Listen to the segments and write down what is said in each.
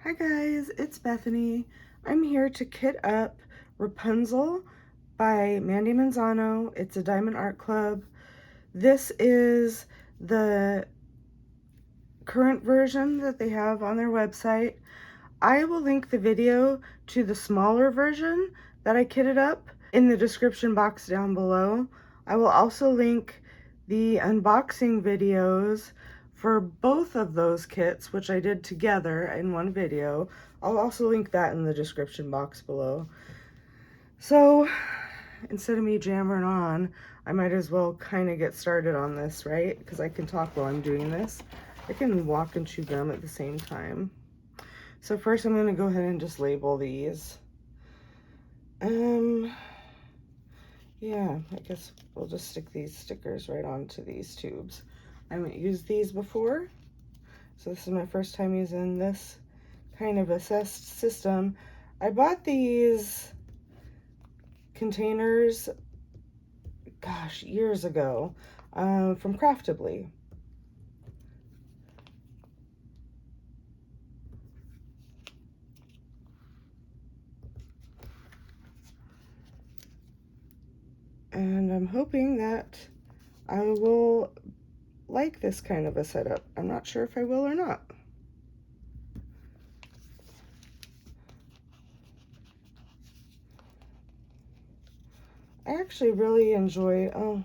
Hi guys, it's Bethany. I'm here to kit up Rapunzel by Mandie Manzano. It's a Diamond Art Club. This is the current version that they have on their website. I will link the video to the smaller version that I kitted up in the description box down below. I will also link the unboxing videos for both of those kits, which I did together in one video. I'll also link that in the description box below. So instead of me jammering on, I might as well kind of get started on this, right? Because I can talk while I'm doing this. I can walk and chew gum at the same time. So first I'm going to go ahead and just label these. Yeah, I guess we'll just stick these stickers right onto these tubes. I haven't used these before, so this is my first time using this kind of assessed system. I bought these containers, gosh, years ago, from Craftably. And I'm hoping that I will like this kind of a setup. I'm not sure if I will or not. I actually really enjoy, oh,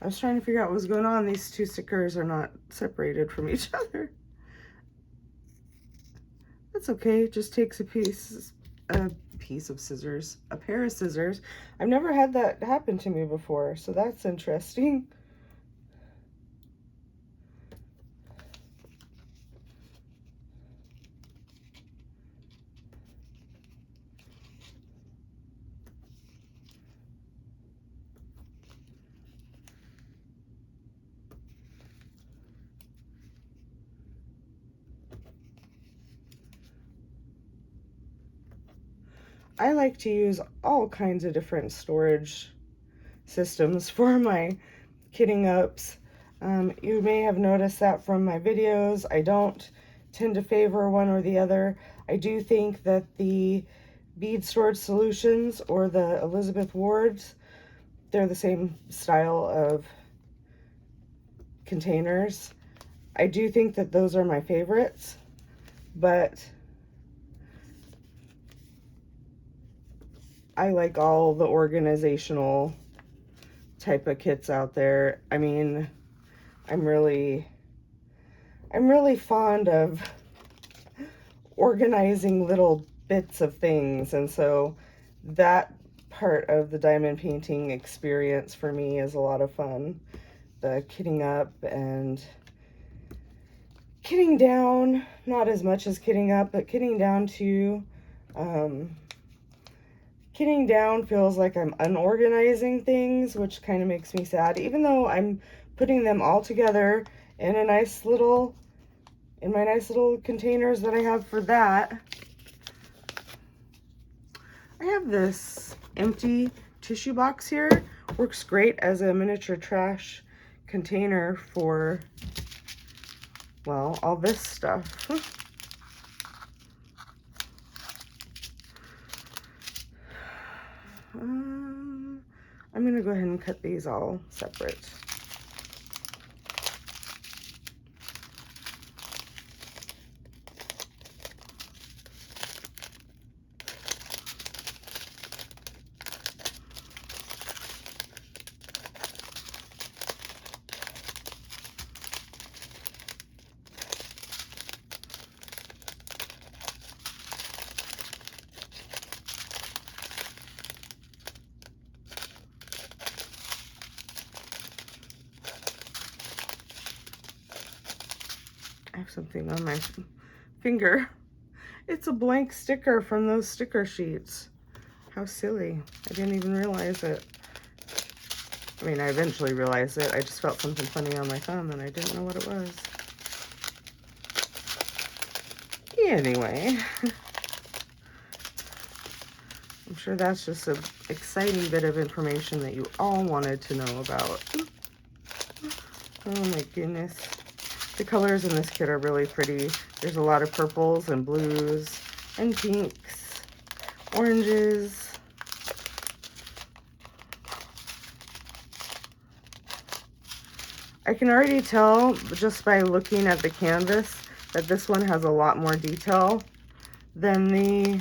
I was trying to figure out what was going on. These two stickers are not separated from each other. That's okay, it just takes a piece of scissors, a pair of scissors. I've never had that happen to me before, so that's interesting. I like to use all kinds of different storage systems for my kitting ups. You may have noticed that from my videos. I don't tend to favor one or the other. I do think that the bead storage solutions or the Elizabeth Wards, they're the same style of containers. I do think that those are my favorites, but I like all the organizational type of kits out there. I mean, I'm really fond of organizing little bits of things, and so that part of the diamond painting experience for me is a lot of fun. The kitting up and kitting down, not as much as kitting up, but kitting down too. Kitting down feels like I'm unorganizing things, which kind of makes me sad, even though I'm putting them all together in a nice little, in my nice little containers that I have for that. I have this empty tissue box here. Works great as a miniature trash container for, well, all this stuff. I'm gonna go ahead and cut these all separate. I have something on my finger. It's a blank sticker from those sticker sheets. How silly. I didn't even realize it. I mean, I eventually realized it. I just felt something funny on my thumb and I didn't know what it was. Anyway, I'm sure that's just an exciting bit of information that you all wanted to know about. Oh my goodness. The colors in this kit are really pretty. There's a lot of purples and blues and pinks, oranges. I can already tell just by looking at the canvas that this one has a lot more detail than the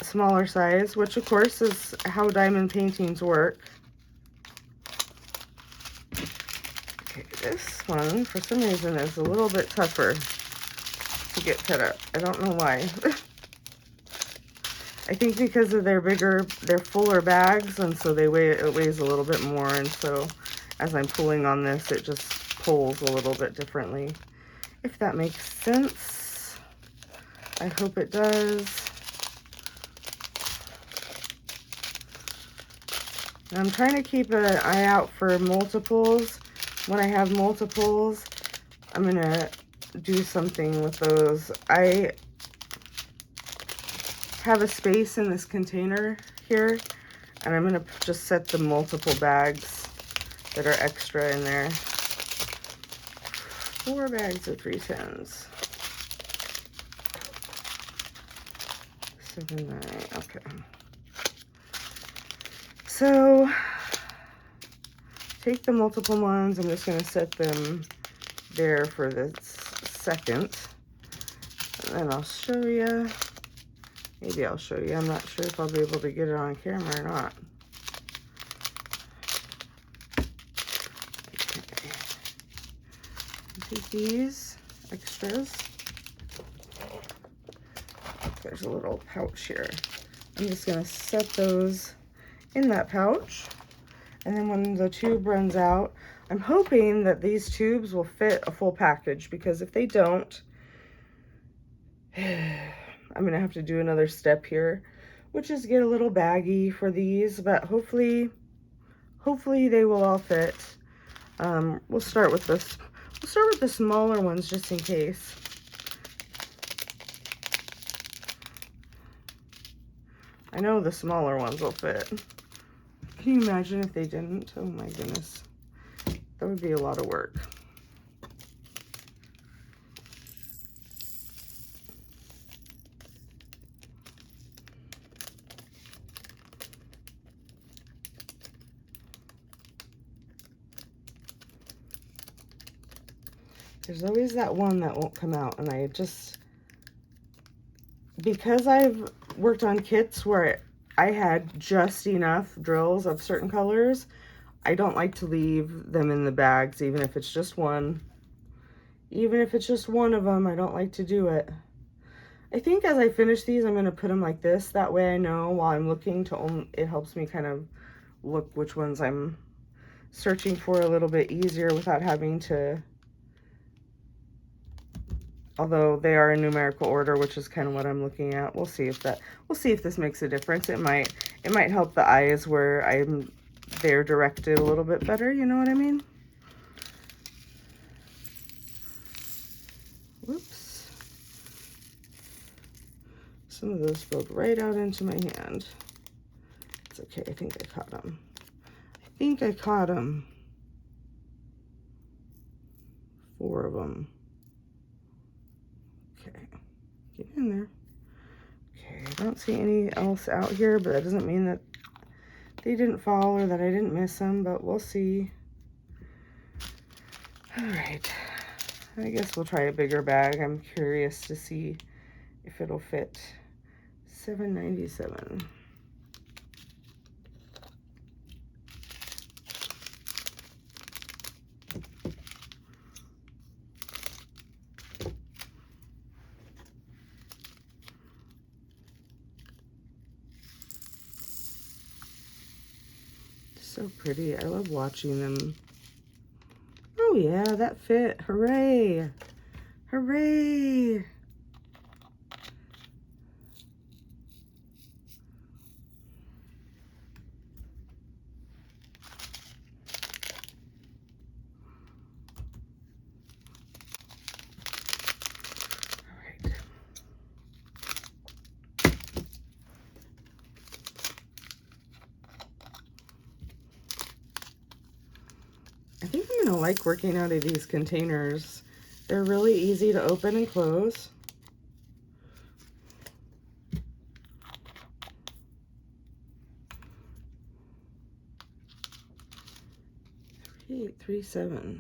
smaller size, which of course is how diamond paintings work. Okay, this one for some reason is a little bit tougher to get cut up. I don't know why. I think because of their fuller bags, and so it weighs a little bit more, and so as I'm pulling on this, it just pulls a little bit differently. If that makes sense. I hope it does. And I'm trying to keep an eye out for multiples. When I have multiples, I'm going to do something with those. I have a space in this container here, and I'm going to just set the multiple bags that are extra in there. 4 bags of 310s. 7, 9, okay. So, take the multiple ones, I'm just going to set them there for the second. And then I'll show you. Maybe I'll show you. I'm not sure if I'll be able to get it on camera or not. Okay. Take these extras. There's a little pouch here. I'm just going to set those in that pouch. And then when the tube runs out, I'm hoping that these tubes will fit a full package, because if they don't, I'm going to have to do another step here, which is get a little baggie for these, but hopefully they will all fit. We'll start with this. We'll start with the smaller ones just in case. I know the smaller ones will fit. Can you imagine if they didn't? Oh my goodness. That would be a lot of work. There's always that one that won't come out, and I just, because I've worked on kits where I had just enough drills of certain colors, I don't like to leave them in the bags, even if it's just one. Even if it's just one of them, I don't like to do it. I think as I finish these, I'm going to put them like this. That way I know while I'm looking to, it helps me kind of look which ones I'm searching for a little bit easier without having to, although they are in numerical order, which is kind of what I'm looking at. We'll see if this makes a difference. It might help the eyes where they're directed a little bit better, you know what I mean? Whoops. Some of those spilled right out into my hand. It's okay, I think I caught them. I think I caught them. 4 of them. Okay, get in there. Okay, I don't see any else out here, but that doesn't mean that they didn't fall or that I didn't miss them, but we'll see. All right, I guess we'll try a bigger bag. I'm curious to see if it'll fit. $7.97. So pretty. I love watching them. Oh yeah, that fit. Hooray! Hooray! I think I'm gonna like working out of these containers They're really easy to open and close. $38.37.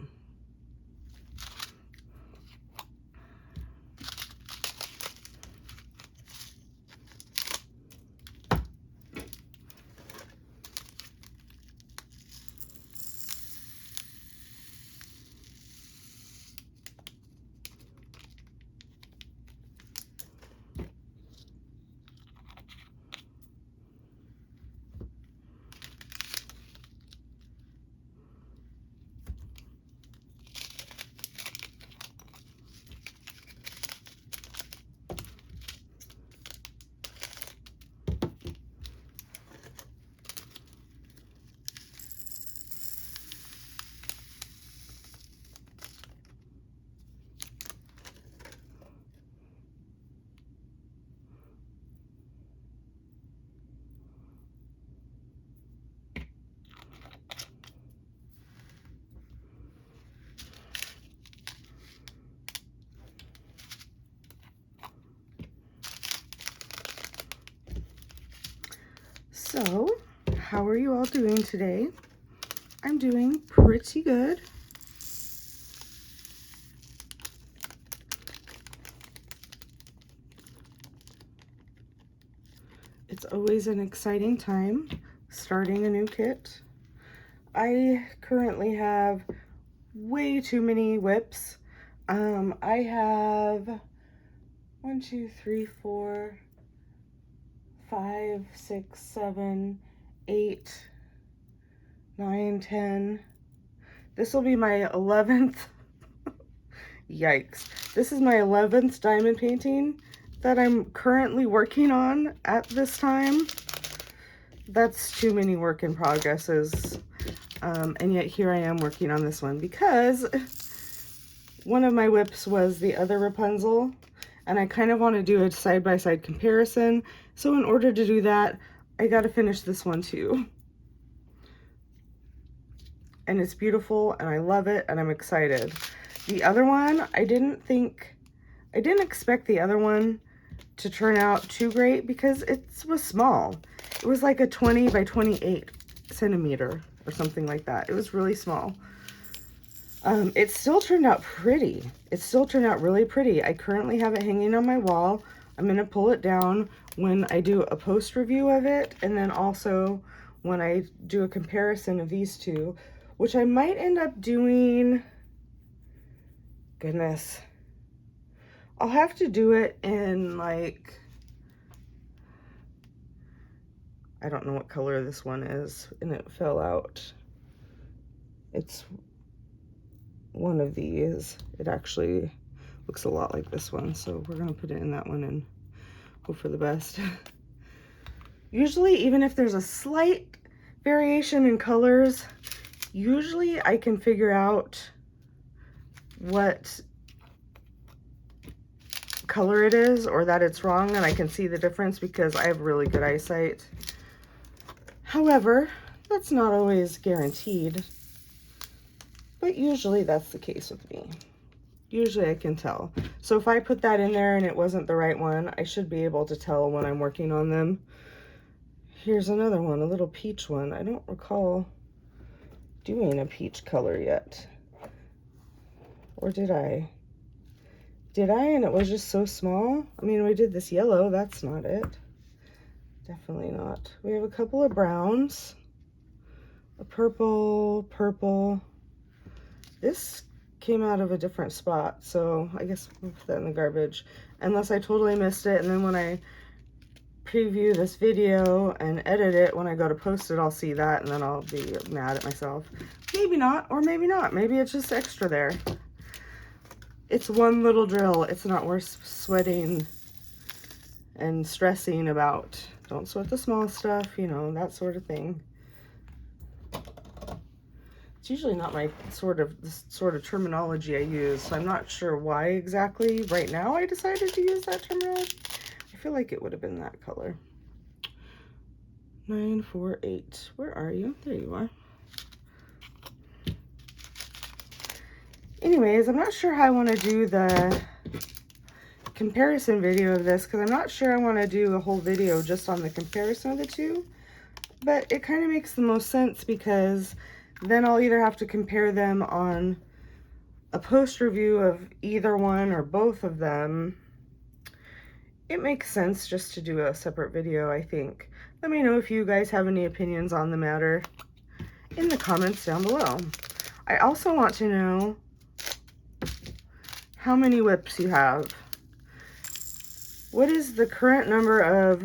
So, how are you all doing today? I'm doing pretty good. It's always an exciting time starting a new kit. I currently have way too many whips. I have 1, 2, 3, 4, 5, 6, 7, 8, 9, 10. This will be my 11th. Yikes. This is my 11th diamond painting that I'm currently working on at this time. That's too many work in progresses. And yet here I am working on this one because one of my whips was the other Rapunzel, and I kind of want to do a side-by-side comparison. So in order to do that, I got to finish this one too. And it's beautiful and I love it and I'm excited. The other one, I didn't expect the other one to turn out too great because it was small. It was like a 20 by 28 centimeter or something like that. It was really small. It still turned out pretty. It still turned out really pretty. I currently have it hanging on my wall. I'm gonna pull it down when I do a post review of it, and then also when I do a comparison of these two, which I might end up doing, goodness, I'll have to do it in like, I don't know what color this one is, and it fell out. It's one of these. It actually looks a lot like this one, so we're gonna put it in that one and hope for the best. Usually, even if there's a slight variation in colors, usually I can figure out what color it is or that it's wrong, and I can see the difference because I have really good eyesight. However, that's not always guaranteed, but usually that's the case with me. Usually I can tell. So if I put that in there and it wasn't the right one, I should be able to tell when I'm working on them. Here's another one, a little peach one. I don't recall doing a peach color yet. Or did I? Did I? And it was just so small? I mean, we did this yellow. That's not it. Definitely not. We have a couple of browns. A purple. This came out of a different spot, so I guess we'll put that in the garbage. Unless I totally missed it, and then when I preview this video and edit it, when I go to post it, I'll see that, and then I'll be mad at myself. Maybe not, or maybe not. Maybe it's just extra there. It's one little drill. It's not worth sweating and stressing about. Don't sweat the small stuff, you know, that sort of thing. It's usually not my sort of terminology I use, so I'm not sure why exactly right now I decided to use that terminology. I feel like it would have been that color. 948. Where are you? There you are. Anyways, I'm not sure how I want to do the comparison video of this, because I'm not sure I want to do a whole video just on the comparison of the two, but it kind of makes the most sense because then I'll either have to compare them on a post review of either one or both of them. It makes sense just to do a separate video, I think. Let me know if you guys have any opinions on the matter in the comments down below. I also want to know how many whips you have. What is the current number of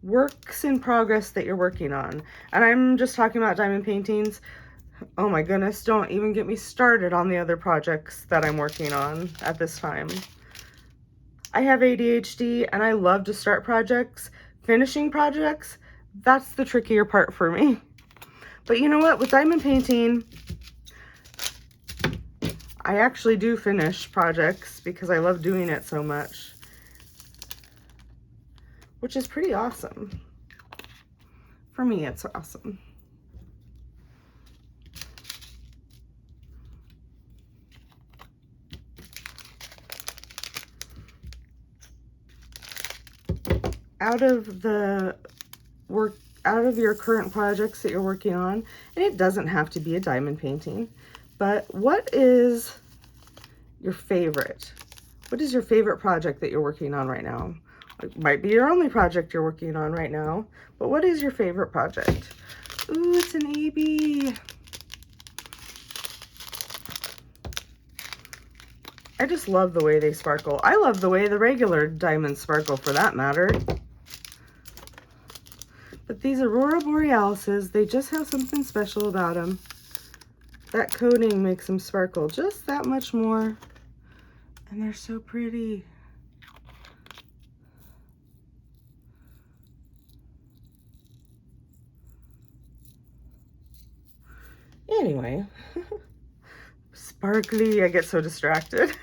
works in progress that you're working on? And I'm just talking about diamond paintings. Oh my goodness, don't even get me started on the other projects that I'm working on at this time. I have ADHD and I love to start projects. Finishing projects, that's the trickier part for me. But you know what? With diamond painting, I actually do finish projects because I love doing it so much, which is pretty awesome. For me, it's awesome. Out of your current projects that you're working on, and it doesn't have to be a diamond painting, but what is your favorite? What is your favorite project that you're working on right now? It might be your only project you're working on right now, but what is your favorite project? Ooh, it's an AB. I just love the way they sparkle. I love the way the regular diamonds sparkle, for that matter. But these Aurora Borealises, they just have something special about them. That coating makes them sparkle just that much more. And they're so pretty. Anyway, sparkly, I get so distracted.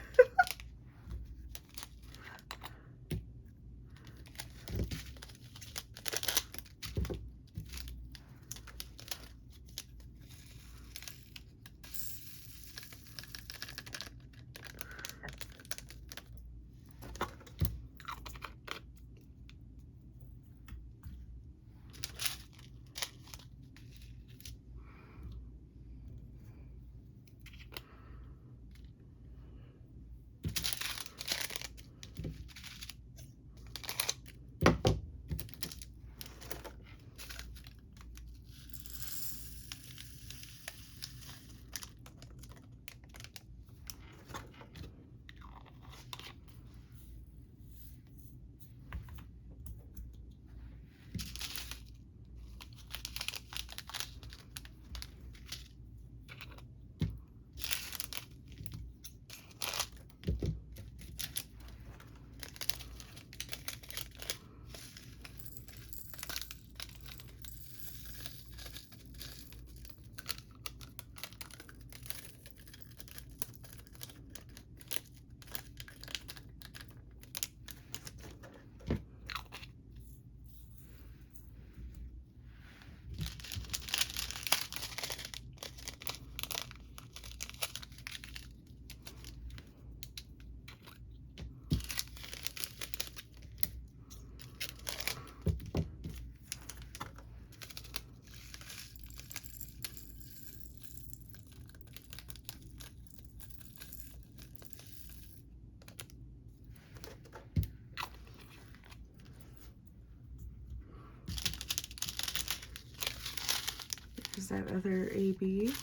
Is that other AB?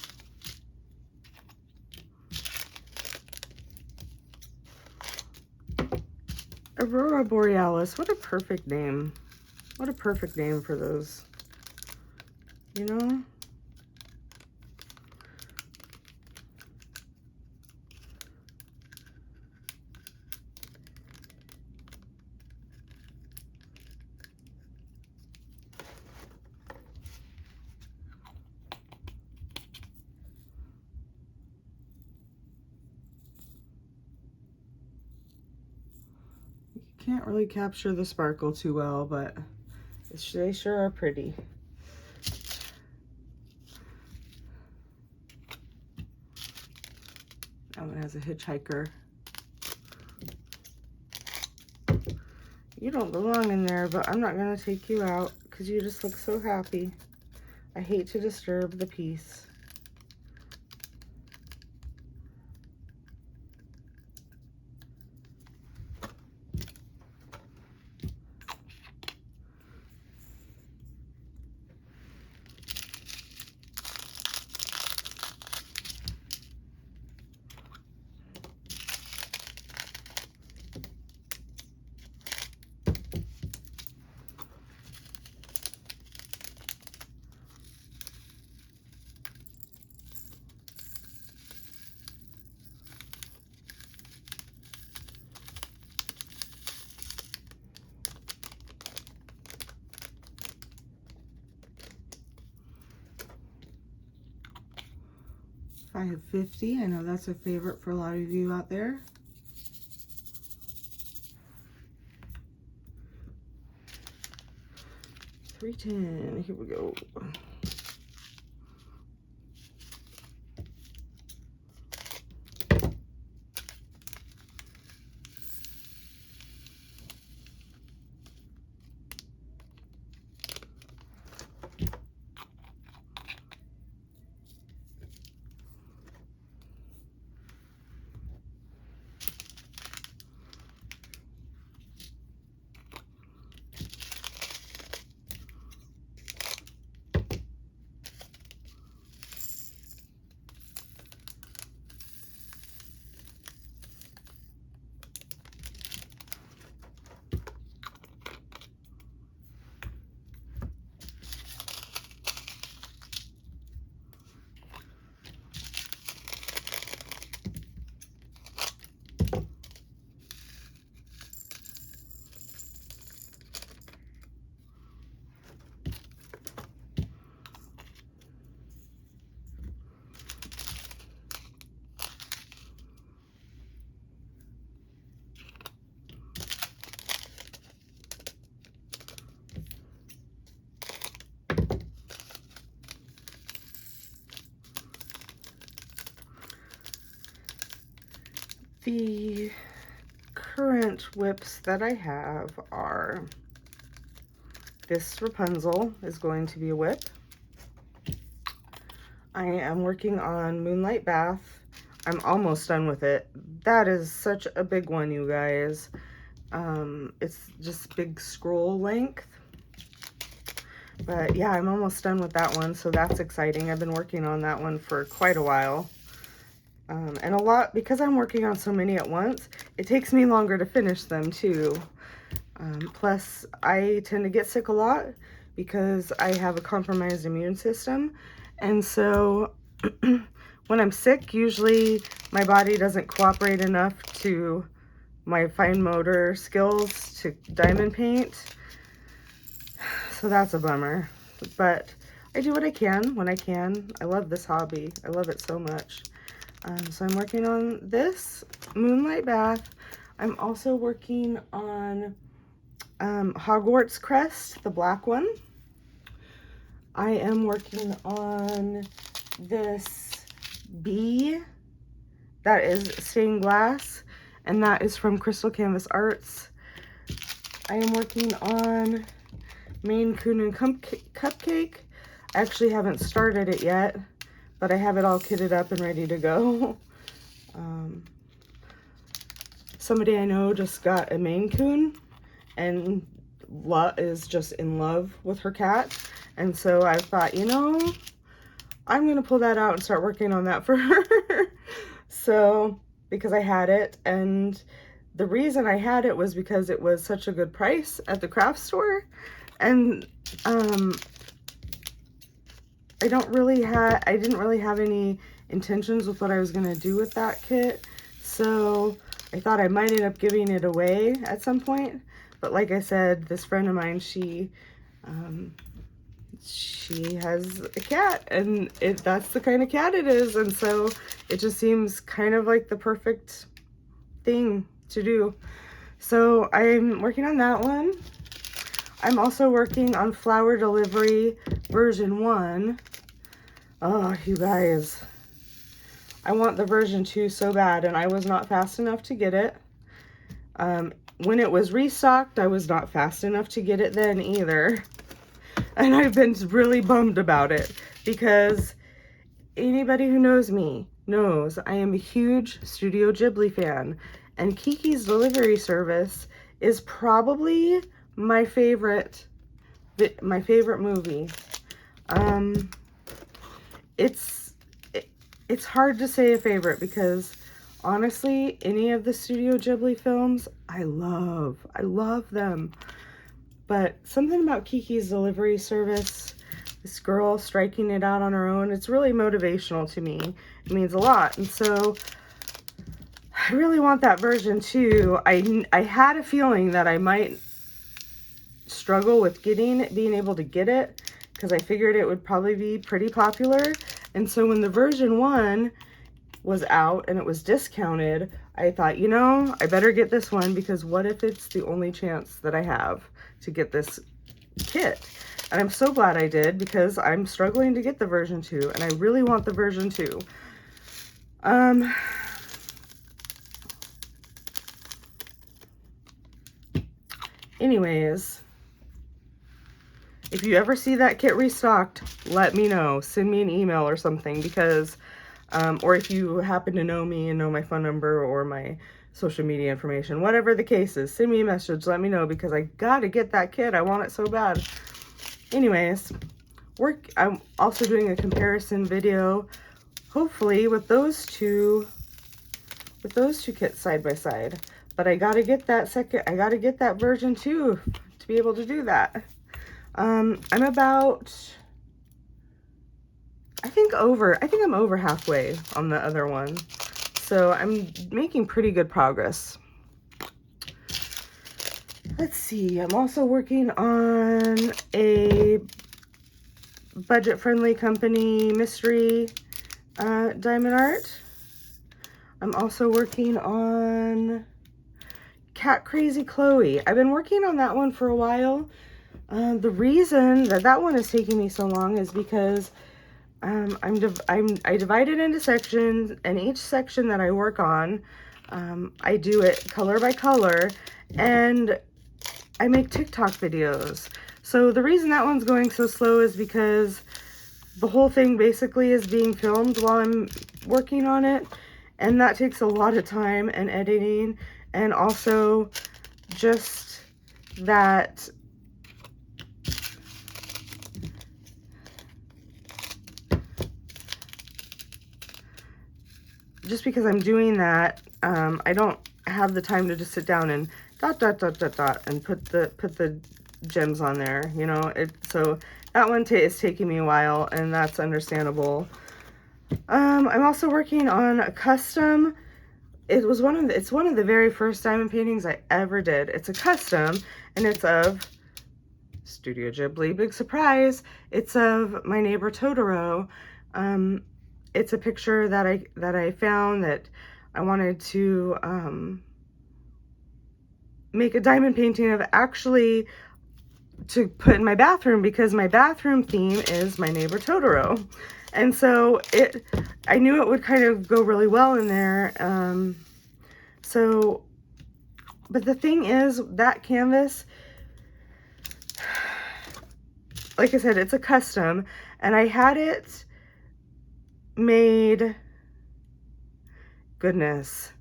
Aurora Borealis, what a perfect name. What a perfect name for those, you know? Can't really capture the sparkle too well, but they sure are pretty. That one has a hitchhiker. You don't belong in there, but I'm not gonna take you out because you just look so happy. I hate to disturb the peace. I have 50. I know that's a favorite for a lot of you out there. $3.10. Here we go. The current whips that I have are, this Rapunzel is going to be a whip. I am working on Moonlight Bath. I'm almost done with it. That is such a big one, you guys. It's just big scroll length. But yeah, I'm almost done with that one, so that's exciting. I've been working on that one for quite a while. And a lot, because I'm working on so many at once, it takes me longer to finish them too. Plus, I tend to get sick a lot because I have a compromised immune system. And so when I'm sick, usually my body doesn't cooperate enough to my fine motor skills to diamond paint. So that's a bummer. But I do what I can when I can. I love this hobby. I love it so much. So I'm working on this Moonlight Bath. I'm also working on Hogwarts Crest, the black one. I am working on this bee that is stained glass, and that is from Crystal Canvas Arts. I am working on Maine Coon and Cupcake. I actually haven't started it yet, but I have it all kitted up and ready to go. Somebody I know just got a Maine Coon and is just in love with her cat. And so I thought, you know, I'm going to pull that out and start working on that for her. So, because I had it, and the reason I had it was because it was such a good price at the craft store. And I didn't really have any intentions with what I was going to do with that kit. So I thought I might end up giving it away at some point. But like I said, this friend of mine, she has a cat, and that's the kind of cat it is. And so it just seems kind of like the perfect thing to do. So I'm working on that one. I'm also working on Flower Delivery version 1. Oh, you guys, I want the version 2 so bad, and I was not fast enough to get it. When it was restocked, I was not fast enough to get it then either. And I've been really bummed about it because anybody who knows me knows I am a huge Studio Ghibli fan, and Kiki's Delivery Service is probably my favorite movie. It's hard to say a favorite because honestly, any of the Studio Ghibli films, I love them. But something about Kiki's Delivery Service, this girl striking it out on her own, it's really motivational to me. It means a lot. And so I really want that version too. I had a feeling that I might struggle with being able to get it, because I figured it would probably be pretty popular. And so when the version 1 was out and it was discounted, I thought, you know, I better get this one, because what if it's the only chance that I have to get this kit? And I'm so glad I did, because I'm struggling to get the version 2, and I really want the version 2. Anyways, if you ever see that kit restocked, let me know. Send me an email or something, because, or if you happen to know me and know my phone number or my social media information, whatever the case is, send me a message, let me know, because I gotta get that kit. I want it so bad. Anyways, I'm also doing a comparison video, hopefully with those two kits side by side. But I gotta get that version 2 to be able to do that. I'm about, I think I'm over halfway on the other one. So I'm making pretty good progress. Let's see, I'm also working on a budget-friendly company mystery diamond art. I'm also working on Cat Crazy Chloe. I've been working on that one for a while. The reason that one is taking me so long is because I divide it into sections, and each section that I work on, I do it color by color, and I make TikTok videos. So the reason that one's going so slow is because the whole thing basically is being filmed while I'm working on it, and that takes a lot of time and editing, and also just that just because I'm doing that, I don't have the time to just sit down and dot and put the gems on there, you know. So that one is taking me a while, and that's understandable. I'm also working on a custom. It's one of the very first diamond paintings I ever did. It's a custom, and it's of Studio Ghibli. Big surprise! It's of my neighbor Totoro. It's a picture that I found that I wanted to make a diamond painting of, actually, to put in my bathroom, because my bathroom theme is my neighbor Totoro. And so I knew it would kind of go really well in there. But the thing is, that canvas, like I said, it's a custom, and I had it made, goodness,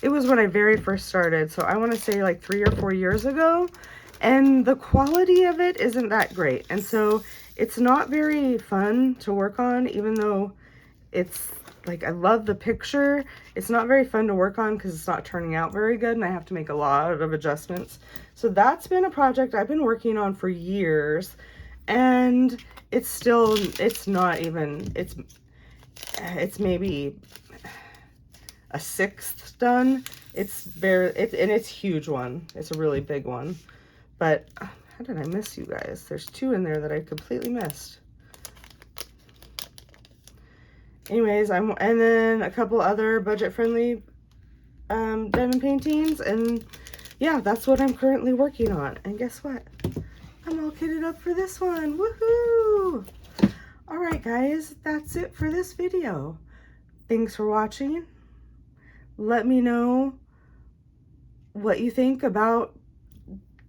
it was when I very first started, so I want to say like 3 or 4 years ago, and the quality of it isn't that great, and so it's not very fun to work on. Even though it's like, I love the picture, it's not very fun to work on because it's not turning out very good, and I have to make a lot of adjustments. So that's been a project I've been working on for years, and it's maybe a 1/6 done. It's and it's a huge one. It's a really big one. But how did I miss you guys? There's 2 in there that I completely missed. Anyways, and then a couple other budget-friendly diamond paintings, and yeah, that's what I'm currently working on. And guess what? I'm all kitted up for this one. Woohoo! Alright guys, that's it for this video. Thanks for watching. Let me know what you think about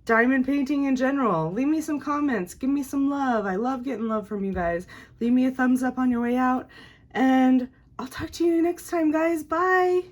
diamond painting in general. Leave me some comments. Give me some love. I love getting love from you guys. Leave me a thumbs up on your way out. And I'll talk to you next time, guys. Bye.